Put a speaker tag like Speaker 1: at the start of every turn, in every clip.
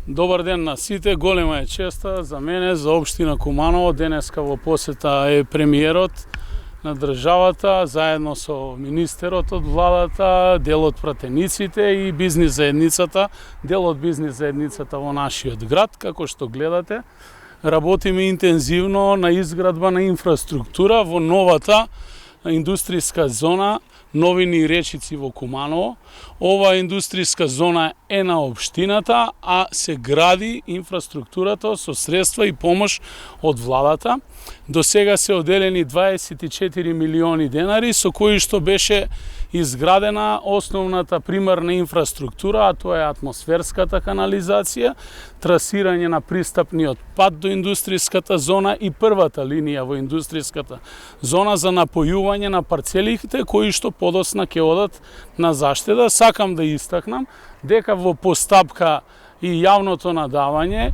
Speaker 1: Добар ден на сите, голема е честа за мене, за општина Куманово. Денеска во посета е премиерот на државата, заедно со министерот од владата, дел од пратениците и бизнис заедницата, дел од бизнис заедницата во нашиот град. Како што гледате, работиме интензивно на изградба на инфраструктура во новата индустријска зона Новини и Речици во Куманово. Ова индустријска зона е на општината, а се гради инфраструктурата со средства и помош од владата. До сега се оделени 24 милиони денари, со кои што беше изградена основната примарна инфраструктура, а тоа е атмосферската канализација, трасирање на пристапниот пат до индустријската зона и првата линија во индустријската зона за напојување на парцелите кои што подосна ќе одат на заштеда. Сакам да истакнам дека во постапка и јавното надавање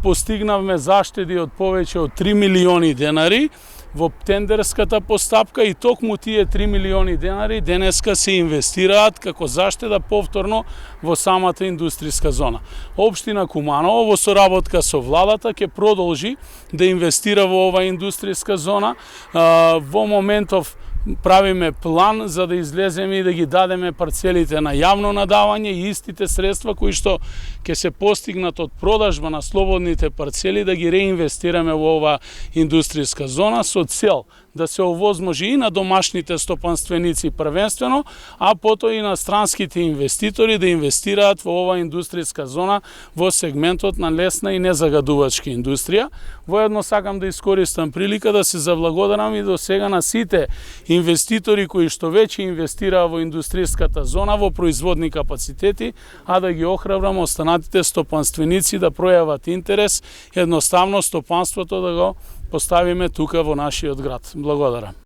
Speaker 1: постигнавме заштеди од повеќе од 3 милиони денари во тендерската постапка и токму тие 3 милиони денари денеска се инвестираат како заштеда повторно во самата индустријска зона. Општина Куманово во соработка со владата ќе продолжи да инвестира во оваа индустријска зона. Во моментов правиме план за да излеземе и да ги дадеме парцелите на јавно надавање и истите средства кои што ќе се постигнат од продажба на слободните парцели да ги реинвестираме во оваа индустријска зона со цел да се овозможи и на домашните стопанственици првенствено, а потоа и на странските инвеститори да инвестираат во оваа индустријска зона во сегментот на лесна и незагадувачка индустрија. Воедно сакам да искористам прилика да се заблагодарам и до сега на сите инвеститори кои што веќе инвестираа во индустријската зона во производни капацитети, а да ги охрабрам останатите стопанственици да пројават интерес, едноставно стопанството да го поставиме тука во нашиот град. Благодарам.